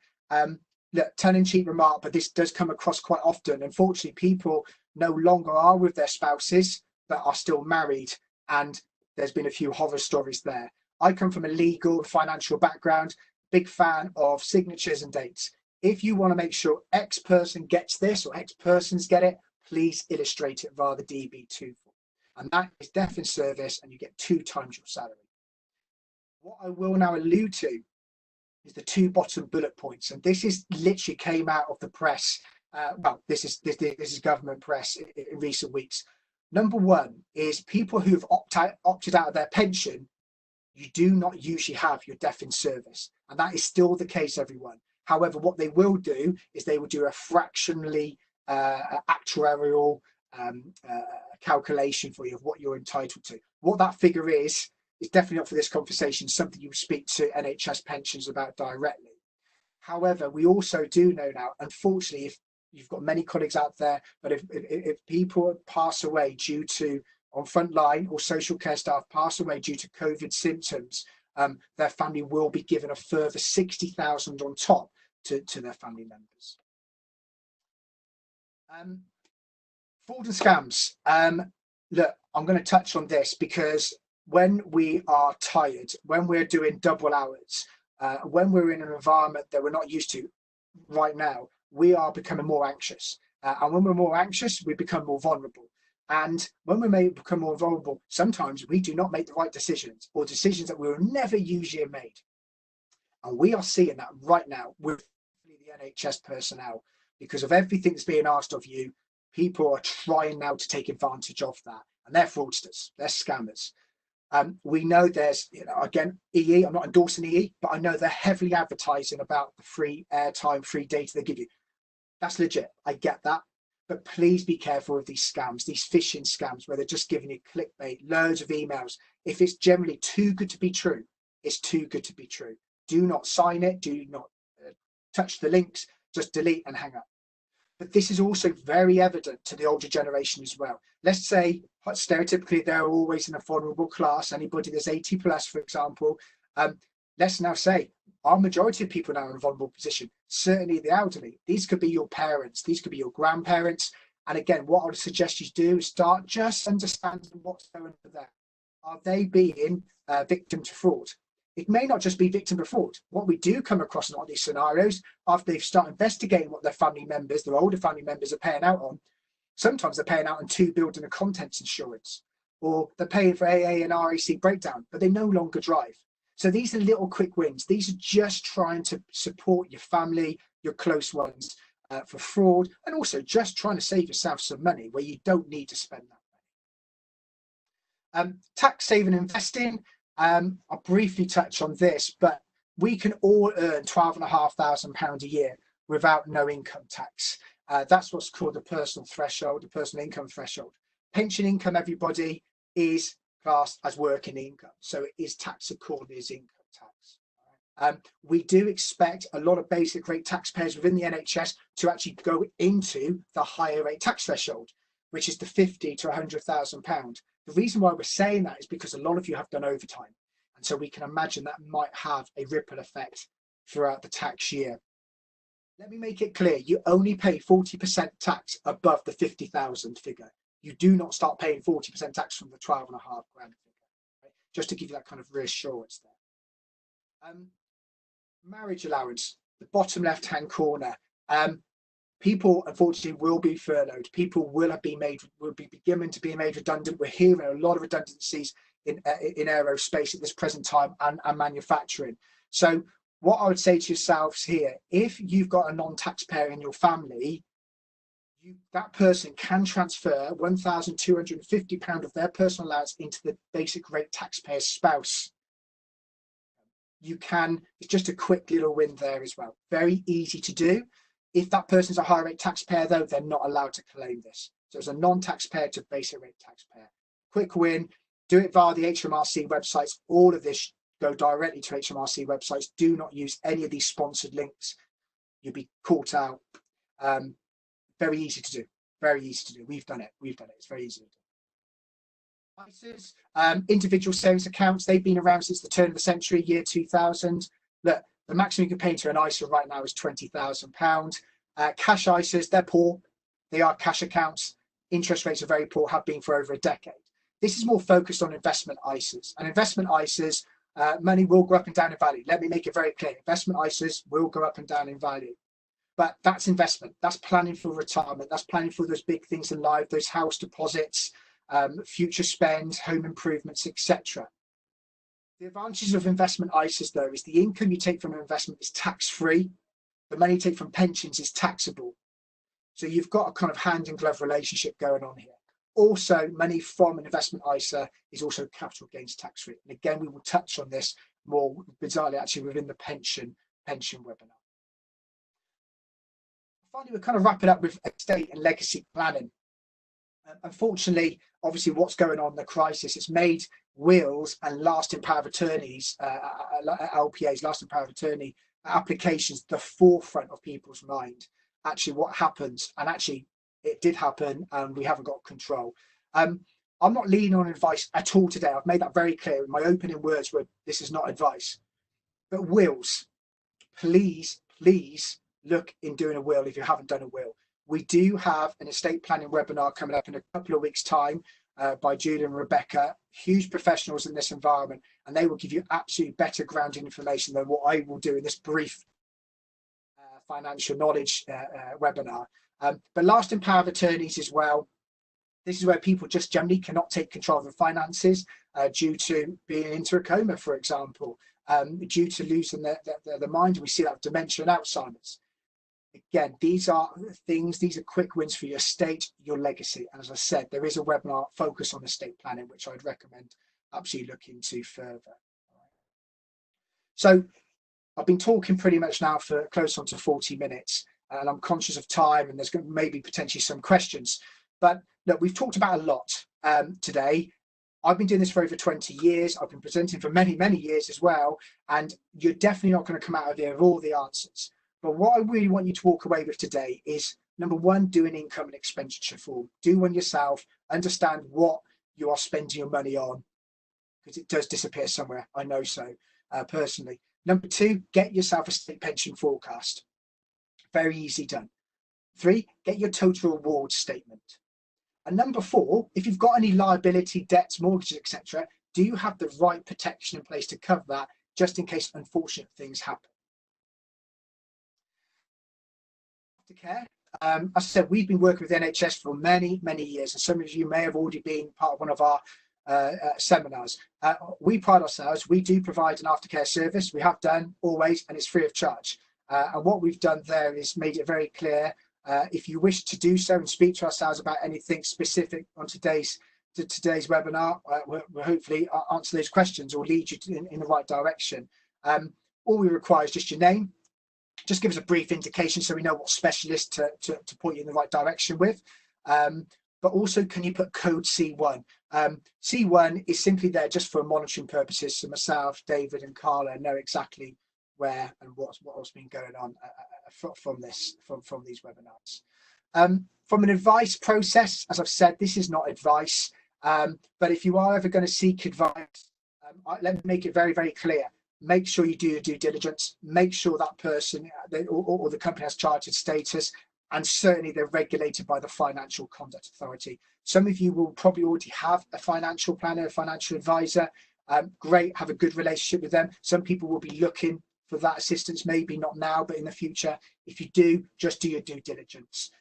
Look, tongue-in-cheek remark, but this does come across quite often. Unfortunately, people no longer are with their spouses that are still married, and there's been a few horror stories there. I come from a legal and financial background, big fan of signatures and dates. If you want to make sure X person gets this or X persons get it, please illustrate it via the DB2 form. And that is death in service, and you get 2 times your salary. What I will now allude to is the 2 bottom bullet points, and this is literally came out of the press. Well, this is government press in recent weeks. Number 1 is people who've opted out of their pension. You do not usually have your death in service, and that is still the case, everyone. However, what they will do is they will do a fractionally actuarial calculation for you of what you're entitled to. What that figure is definitely not for this conversation, something you speak to NHS pensions about directly. However, we also do know now, unfortunately, if you've got many colleagues out there, but if people pass away due to, on frontline or social care staff pass away due to COVID symptoms, their family will be given a further 60,000 on top to their family members. Fraud and scams. Look, I'm going to touch on this because when we are tired, when we're doing double hours, when we're in an environment that we're not used to right now, we are becoming more anxious. And when we're more anxious, we become more vulnerable. And when we may become more vulnerable, sometimes we do not make the right decisions, or decisions that we will never usually have made. And we are seeing that right now with the NHS personnel. Because of everything that's being asked of you, people are trying now to take advantage of that. And they're fraudsters, they're scammers. We know there's, again, EE, I'm not endorsing EE, but I know they're heavily advertising about the free airtime, free data they give you. That's legit, I get that. But please be careful with these scams, these phishing scams, where they're just giving you clickbait, loads of emails. If it's generally too good to be true, it's too good to be true. Do not sign it, do not touch the links, just delete and hang up. But this is also very evident to the older generation as well. Let's say, stereotypically, they're always in a vulnerable class. Anybody that's 80 plus, for example, let's now say our majority of people now are in a vulnerable position, certainly the elderly. These could be your parents, these could be your grandparents. And again, what I would suggest you do is start just understanding what's going on there. Are they being victim to fraud? It may not just be victim to fraud. What we do come across in all these scenarios, after they've started investigating what their family members, their older family members are paying out on, sometimes they're paying out on 2 building and contents insurance, or they're paying for AA and RAC breakdown, but they no longer drive. So these are little quick wins. These are just trying to support your family, your close ones for fraud, and also just trying to save yourself some money where you don't need to spend that money. Tax saving investing. I'll briefly touch on this, but we can all earn £12,500 a year without no income tax. That's what's called the personal threshold, the personal income threshold. Pension income, everybody, is classed as working income, so it is taxed accordingly as income tax. We do expect a lot of basic rate taxpayers within the NHS to actually go into the higher rate tax threshold, which is the £50,000 to £100,000. The reason why we're saying that is because a lot of you have done overtime. And so we can imagine that might have a ripple effect throughout the tax year. Let me make it clear, you only pay 40% tax above the 50,000 figure. You do not start paying 40% tax from the 12,500 figure, right? Just to give you that kind of reassurance there. Marriage allowance, the bottom left-hand corner. People, unfortunately, will be furloughed. People will be beginning to be made redundant. We're hearing a lot of redundancies in aerospace at this present time and manufacturing. So what I would say to yourselves here, if you've got a non-taxpayer in your family, that person can transfer £1,250 of their personal allowance into the basic rate taxpayer's spouse. You can, it's just a quick little win there as well. Very easy to do. If that person's a high rate taxpayer, though, they're not allowed to claim this. So it's a non-taxpayer to basic rate taxpayer. Quick win, do it via the HMRC websites. All of this go directly to HMRC websites. Do not use any of these sponsored links. You'll be caught out. Very easy to do. Very easy to do. We've done it. We've done it. It's very easy to do. ISAs, individual savings accounts, they've been around since the turn of the century, year 2000. Look, the maximum you can pay into an ISA right now is £20,000. Cash ISAs, they're poor. They are cash accounts. interest rates are very poor, have been for over a decade. This is more focused on investment ISAs, and investment ISAs, money will go up and down in value. Let me make it very clear, investment ISAs will go up and down in value. But that's investment, that's planning for retirement, that's planning for those big things in life, those house deposits, future spend, home improvements, etc. The advantages of investment ISAs, though, is the income you take from an investment is tax-free. The money you take from pensions is taxable. So you've got a kind of hand-in-glove relationship going on here. Also, money from an investment ISA is also capital gains tax-free. And again, we will touch on this more bizarrely actually within the pension webinar. Finally, we'll kind of wrap it up with estate and legacy planning. Unfortunately, obviously, what's going on in the crisis, it's made wills and lasting power of attorneys, LPAs, lasting power of attorney applications, the forefront of people's mind. Actually, what happens, and actually it did happen, and we haven't got control. I'm not leaning on advice at all today. I've made that very clear. My opening words were, this is not advice. But wills, please look in doing a will if you haven't done a will. We do have an estate planning webinar coming up in a couple of weeks' time by Julie and Rebecca, huge professionals in this environment, and they will give you absolutely better grounding information than what I will do in this brief financial knowledge webinar. But lasting power of attorneys as well. This is where people just generally cannot take control of their finances due to being into a coma, for example, due to losing their mind. We see that with dementia and Alzheimer's. Again, these are things, these are quick wins for your estate, your legacy. And as I said, there is a webinar focused on estate planning, which I'd recommend absolutely look into further. So I've been talking pretty much now for close on to 40 minutes, and I'm conscious of time, and there's going to maybe potentially some questions. But look, we've talked about a lot today. I've been doing this for over 20 years. I've been presenting for many, many years as well. And you're definitely not going to come out of here with all the answers. But what I really want you to walk away with today is, number one, do an income and expenditure form. Do one yourself, understand what you are spending your money on, because it does disappear somewhere. I know so personally. Number two, get yourself a state pension forecast. Very easy done. 3, get your total reward statement. And number 4, if you've got any liability, debts, mortgages, etc., do you have the right protection in place to cover that, just in case unfortunate things happen? Aftercare. As I said, we've been working with NHS for many, many years, and some of you may have already been part of one of our seminars. We pride ourselves, we do provide an aftercare service. We have done always, and it's free of charge. And what we've done there is made it very clear, if you wish to do so and speak to ourselves about anything specific on today's webinar, we'll hopefully answer those questions or lead you in the right direction. All we require is just your name. Just give us a brief indication so we know what specialist to point you in the right direction with. But also, can you put code C1? C1 is simply there just for monitoring purposes. So myself, David and Carla know exactly where and what's been going on from these webinars. From an advice process, as I've said, this is not advice. But if you are ever going to seek advice, let me make it very, very clear. Make sure you do your due diligence. Make sure that person or the company has chartered status, and certainly they're regulated by the Financial Conduct Authority. Some of you will probably already have a financial planner, a financial advisor. Great, have a good relationship with them. Some people will be looking for that assistance, maybe not now, but in the future. If you do, just do your due diligence.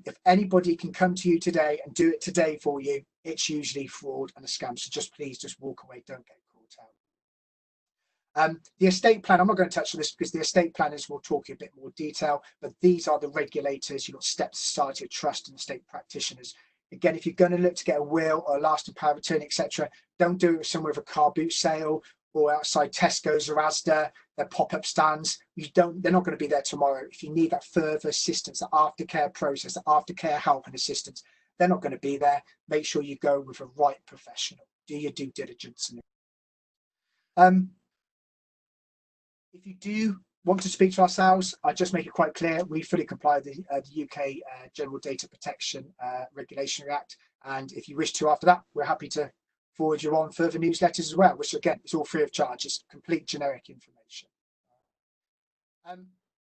If anybody can come to you today and do it today for you, it's usually fraud and a scam. So please walk away, don't get caught out. The estate plan, I'm not going to touch on this because the estate planners will talk in a bit more detail, but these are the regulators. You've got Steps Society of Trust and estate practitioners. Again, if you're going to look to get a will or a lasting power of attorney, etc., don't do it somewhere with a car boot sale or outside Tesco's or Asda, their pop-up stands. They're not going to be there tomorrow. If you need that further assistance, that aftercare process, that aftercare help and assistance, they're not going to be there. Make sure you go with a right professional. Do your due diligence. If you do want to speak to ourselves, I just make it quite clear, we fully comply with the UK General Data Protection Regulation Act. And if you wish to after that, we're happy to forward you on further newsletters as well, which again, is all free of charge. It's complete generic information.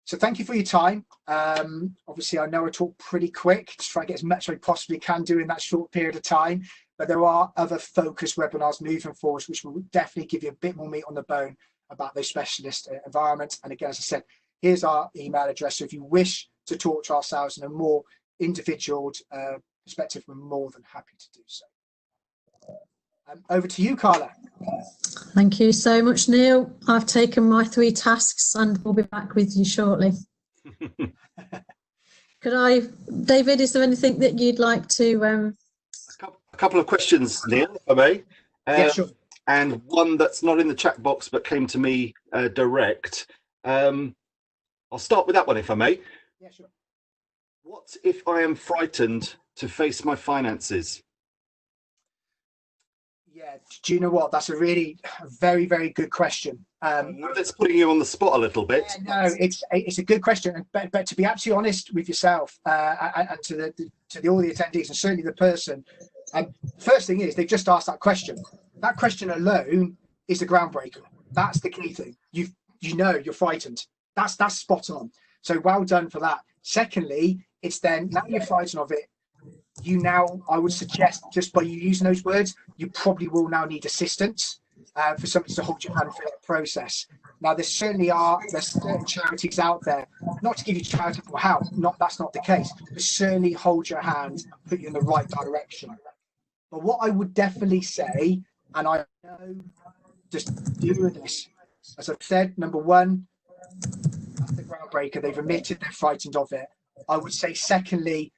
So thank you for your time. Obviously, I know I talk pretty quick, just try to get as much as I possibly can do in that short period of time. But there are other focused webinars moving forward, which will definitely give you a bit more meat on the bone about those specialist environments. And again, as I said, here's our email address. So if you wish to talk to ourselves in a more individual perspective, we're more than happy to do so. Over to you, Carla. Thank you so much, Neil. I've taken my 3 tasks and we'll be back with you shortly. David, is there anything that you'd like to... A couple of questions, Neil, if I may. Yeah, sure. And one that's not in the chat box but came to me direct. I'll start with that one, if I may. Yeah, sure. What if I am frightened to face my finances? Yeah, do you know what? That's a really very, very good question. That's putting you on the spot a little bit. Yeah, no, it's a good question. But to be absolutely honest with yourself and to all the attendees, and certainly the person, first thing is they've just asked that question. That question alone is a groundbreaker. That's the key thing. You know you're frightened. That's spot on. So well done for that. Secondly, it's then now you're frightened of it. I would suggest, just by you using those words, you probably will now need assistance for somebody to hold your hand through that process. Now, there's certain charities out there, not to give you charitable help, that's not the case, but certainly hold your hand and put you in the right direction. But what I would definitely say, and I know just do this, as I've said, number one, that's the groundbreaker. They've admitted they're frightened of it. I would say, secondly,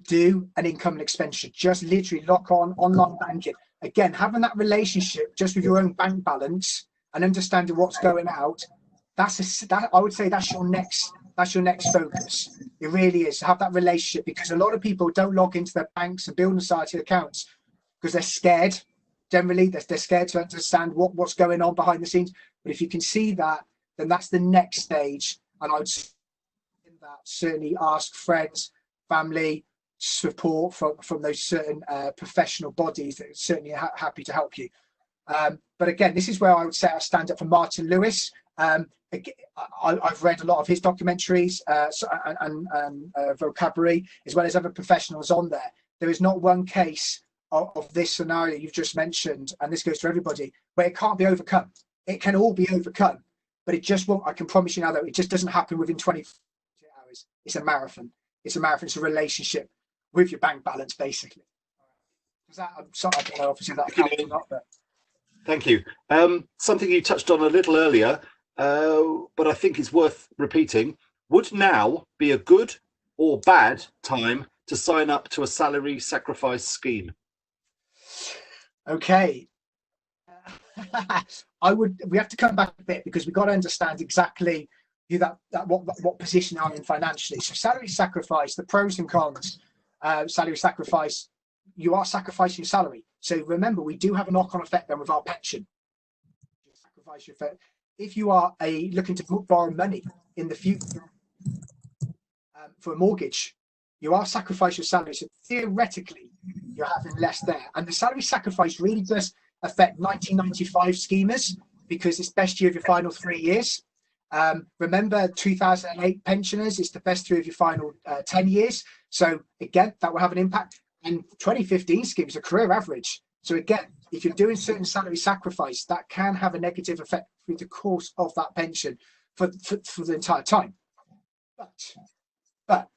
do an income and expenditure. Just literally lock on online banking. Again, having that relationship just with your own bank balance and understanding what's going out. I would say that's your next focus. It really is to have that relationship, because a lot of people don't log into their banks and building society accounts because they're scared. Generally, they're scared to understand what's going on behind the scenes. But if you can see that, then that's the next stage. And I would certainly ask friends, family, support from those certain professional bodies that are certainly happy to help you. But again, this is where I would say I stand up for Martin Lewis. I've read a lot of his documentaries and vocabulary, as well as other professionals on there. There is not one case of this scenario you've just mentioned, and this goes to everybody, where it can't be overcome. It can all be overcome, but it just won't. I can promise you now, though, it just doesn't happen within 24 hours. It's a marathon. It's a marathon. It's a relationship with your bank balance, basically. I don't know, obviously that helps or not, but... Thank you. Something you touched on a little earlier, but I think is worth repeating. Would now be a good or bad time to sign up to a salary sacrifice scheme? Okay. We have to come back a bit, because we've got to understand exactly what position are in financially. So salary sacrifice, the pros and cons. Salary sacrifice, you are sacrificing your salary. So remember, we do have a knock-on effect then with our pension. Sacrifice your effect. If you are looking to borrow money in the future for a mortgage, you are sacrificing your salary. So theoretically, you're having less there. And the salary sacrifice really does affect 1995 schemers, because it's best year of your final 3 years. Remember, 2008 pensioners, it's the best year of your final 10 years. So again, that will have an impact. And 2015 schemes are career average. So again, if you're doing certain salary sacrifice, that can have a negative effect through the course of that pension for the entire time. But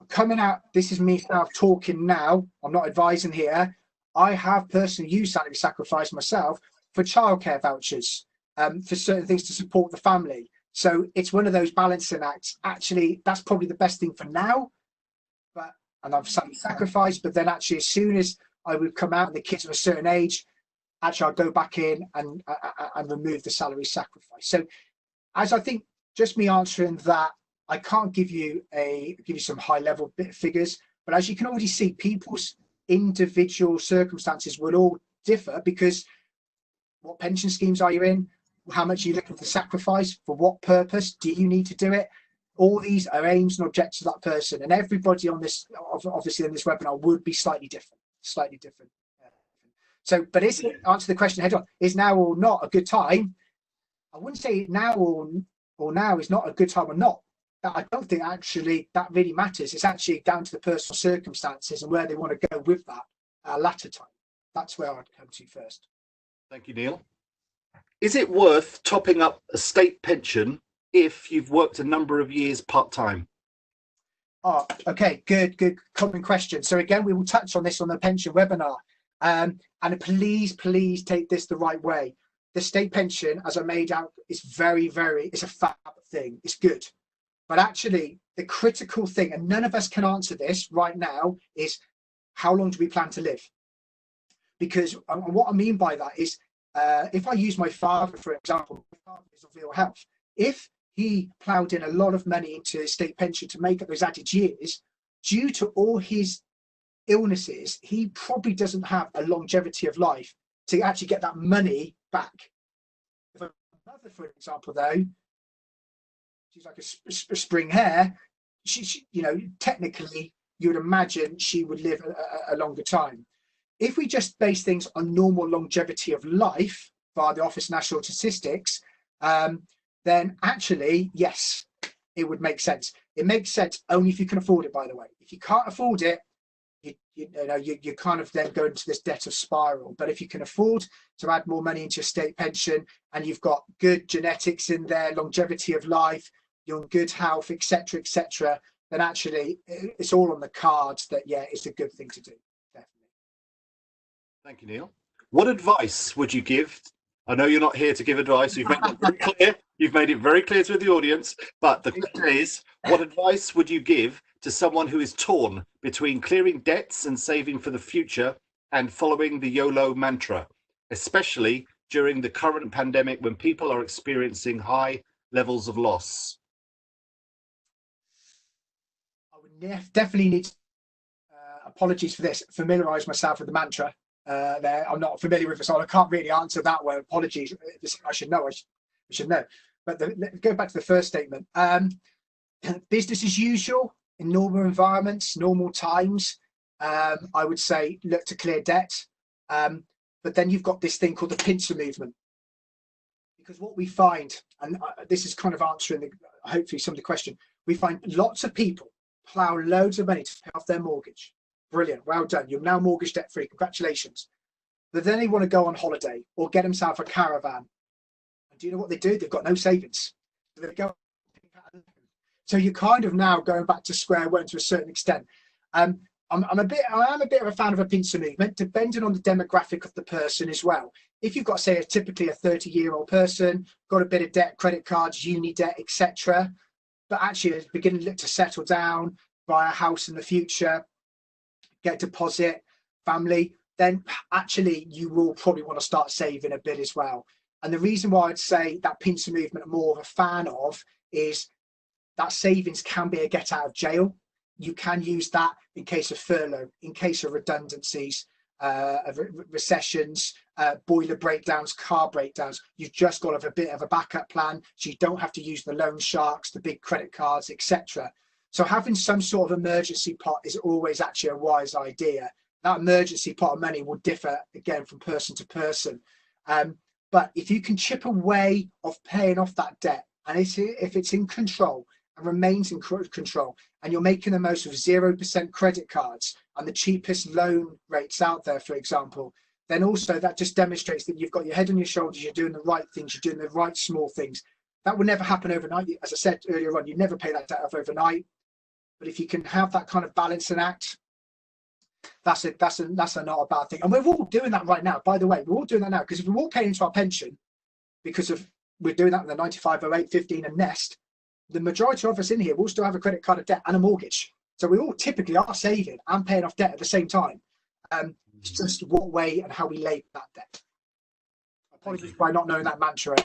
coming out, this is me now talking now, I'm not advising here. I have personally used salary sacrifice myself for childcare vouchers, for certain things to support the family. So it's one of those balancing acts. Actually, that's probably the best thing for now. And I've sacrificed, but then actually, as soon as I would come out and the kids are a certain age, actually I'll go back in and remove the salary sacrifice. So, as I think, just me answering that, I can't give you some high level figures, but as you can already see, people's individual circumstances will all differ, because what pension schemes are you in? How much are you looking to sacrifice? For what purpose do you need to do it? All these are aims and objectives of that person, and everybody on this, obviously in this webinar, would be slightly different. So, but answer the question head on, is now or not a good time? I wouldn't say now or now is not a good time or not. I don't think actually that really matters. It's actually down to the personal circumstances and where they want to go with that latter time. That's where I'd come to first. Thank you, Neil. Is it worth topping up a state pension if you've worked a number of years part-time? Oh, okay, good common question. So again, we will touch on this on the pension webinar. And please take this the right way. The state pension, as I made out, is it's a fab thing. It's good. But actually, the critical thing, and none of us can answer this right now, is how long do we plan to live? Because what I mean by that is, if I use my father, for example, my father is of ill health. If he ploughed in a lot of money into his state pension to make up those added years, due to all his illnesses, he probably doesn't have a longevity of life to actually get that money back. If a mother, for example, though, she's like a spring hare, she you know, technically you would imagine she would live a longer time. If we just base things on normal longevity of life via the Office of National Statistics, then actually, yes, it would make sense. It makes sense only if you can afford it, by the way. If you can't afford it, you kind of then go into this debt of spiral. But if you can afford to add more money into your state pension and you've got good genetics in there, longevity of life, you're in good health, etc., then actually it's all on the cards that, yeah, it's a good thing to do. Definitely. Thank you, Neil. What advice would you give? I know you're not here to give advice. You've made it very clear. You've made it very clear to the audience. But the question is, what advice would you give to someone who is torn between clearing debts and saving for the future and following the YOLO mantra, especially during the current pandemic when people are experiencing high levels of loss? I would definitely need to, apologies for this, familiarise myself with the mantra. There, I'm not familiar with it, so I can't really answer that one. Apologies. I should know. I should know. But go back to the first statement. Business as usual in normal environments, normal times. I would say look to clear debt. But then you've got this thing called the pincer movement. Because what we find, and this is kind of answering hopefully some of the question, we find lots of people plough loads of money to pay off their mortgage. Brilliant, well done. You're now mortgage debt free. Congratulations. But then they want to go on holiday or get themselves a caravan. And do you know what they do? They've got no savings. So they go. So you're kind of now going back to square one to a certain extent. I am a bit of a fan of a pincer movement, depending on the demographic of the person as well. If you've got, say, typically a 30-year-old person, got a bit of debt, credit cards, uni debt, etc., but actually is beginning to look to settle down, buy a house in the future, get deposit, family, then actually you will probably want to start saving a bit as well. And the reason why I'd say that pincer movement I'm more of a fan of is that savings can be a get out of jail. You can use that in case of furlough, in case of redundancies, of recessions, boiler breakdowns, car breakdowns. You've just got to have a bit of a backup plan, so you don't have to use the loan sharks, the big credit cards, etc. So having some sort of emergency pot is always actually a wise idea. That emergency pot of money will differ again from person to person. But if you can chip away of paying off that debt, and if it's in control and remains in control, and you're making the most of 0% credit cards and the cheapest loan rates out there, for example, then also that just demonstrates that you've got your head on your shoulders, you're doing the right things, you're doing the right small things. That will never happen overnight. As I said earlier on, you never pay that debt off overnight. But if you can have that kind of balancing act, that's not a bad thing. And we're all doing that right now, by the way. We're all doing that now, because if we're all paying into our pension because of we're doing that with the 9508, 15 and Nest, the majority of us in here will still have a credit card of debt and a mortgage. So we all typically are saving and paying off debt at the same time. It's just what way and how we label that debt. Apologies by not knowing that mantra.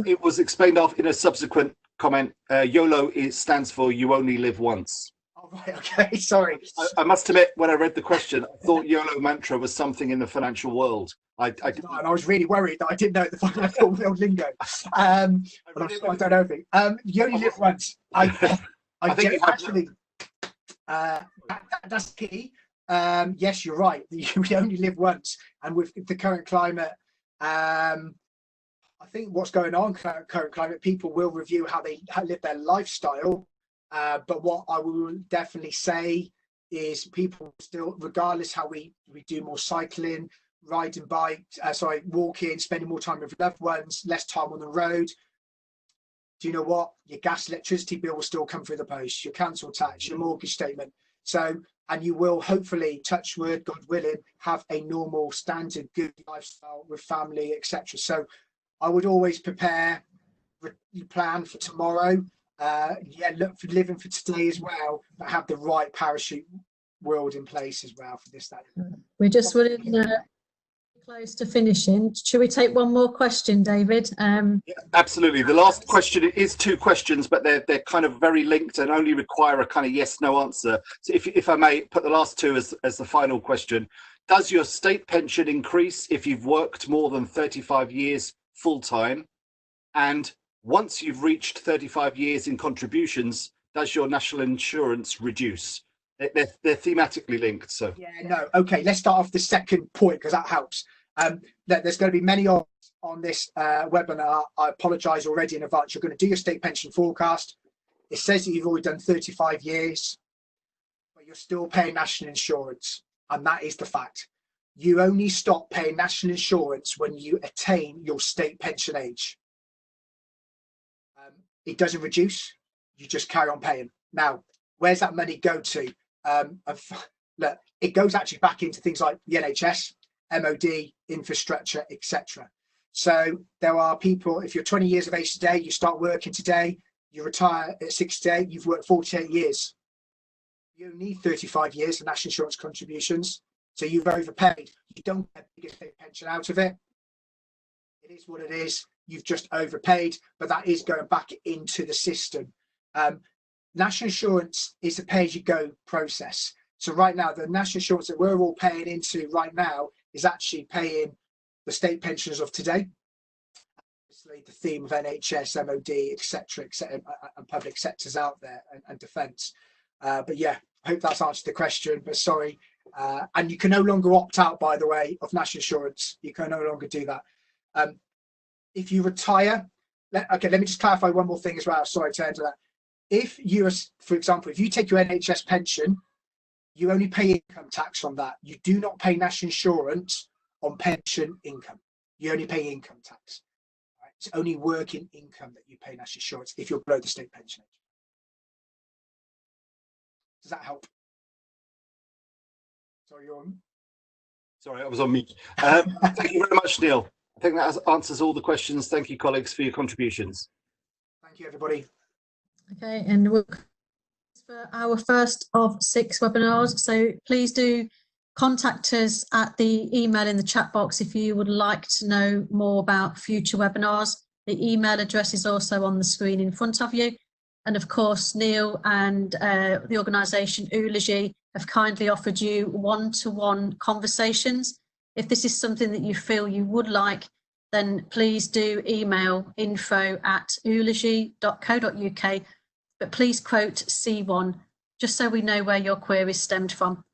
It was explained off in a subsequent comment. YOLO stands for you only live once. Oh, right, okay, sorry. I must admit, when I read the question, I thought YOLO mantra was something in the financial world. I was really worried that I didn't know the financial world lingo. I don't know anything. You only live once. I think actually, that's key. Yes, you're right. We only live once, and with the current climate, I think what's going on current climate, people will review how they live their lifestyle. But what I will definitely say is people still, regardless how we do more cycling, riding bike, walking, spending more time with loved ones, less time on the road. Do you know what? Your gas, electricity bill will still come through the post, your council tax, your mortgage statement. So, and you will hopefully, touch wood, God willing, have a normal, standard, good lifestyle with family, etc. So I would always prepare, plan for tomorrow. Look for living for today as well, but have the right parachute world in place as well for this. We're just running close to finishing. Should we take one more question, David? Yeah, absolutely. The last question is 2 questions, but they're kind of very linked and only require a kind of yes/no answer. So if I may put the last 2 as the final question. Does your state pension increase if you've worked more than 35 years full-time? And once you've reached 35 years in contributions, does your national insurance reduce? They're thematically linked. So yeah, no. Okay, let's start off the second point because that helps. There's going to be many on this webinar. I apologise already in advance. You're going to do your state pension forecast. It says that you've already done 35 years, but you're still paying national insurance. And that is the fact. You only stop paying national insurance when you attain your state pension age. It doesn't reduce. You just carry on paying. Now, where's that money go to? Look, it goes actually back into things like the NHS, MOD, infrastructure, etc. So there are people, if you're 20 years of age today, you start working today, you retire at 68, you've worked 48 years. You need 35 years of national insurance contributions, so you've overpaid. You don't get a bigger state pension out of it. It is what it is. You've just overpaid, but that is going back into the system. National insurance is a pay-as-you-go process. So right now, the national insurance that we're all paying into right now is actually paying the state pensioners of today. Obviously, the theme of NHS, MOD, etc., and public sectors out there and defence. But yeah, I hope that's answered the question. But sorry, and you can no longer opt out, by the way, of national insurance. You can no longer do that. If you retire, let me just clarify one more thing as well. Sorry to enter that. If you, for example, if you take your NHS pension, you only pay income tax on that. You do not pay national insurance on pension income. You only pay income tax. Right? It's only working income that you pay national insurance if you're below the state pension age. Does that help? Sorry, you're on. Sorry, I was on mute. Thank you very much, Neil. I think that answers all the questions. Thank you, colleagues, for your contributions. Thank you, everybody. Okay, and we'll for our first of 6 webinars. So please do contact us at the email in the chat box if you would like to know more about future webinars. The email address is also on the screen in front of you. And of course, Neil and the organisation Eulogie have kindly offered you one-to-one conversations. If this is something that you feel you would like, then please do email info@eulogie.co.uk, but please quote C1, just so we know where your queries stemmed from.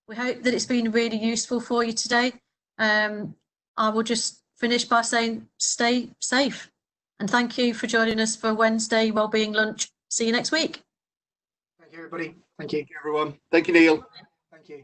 We hope that it's been really useful for you today. I will just finish by saying stay safe. And thank you for joining us for Wednesday Wellbeing Lunch. See you next week. Thank you, everybody. Thank you. Thank you, everyone. Thank you, Neil. Thank you.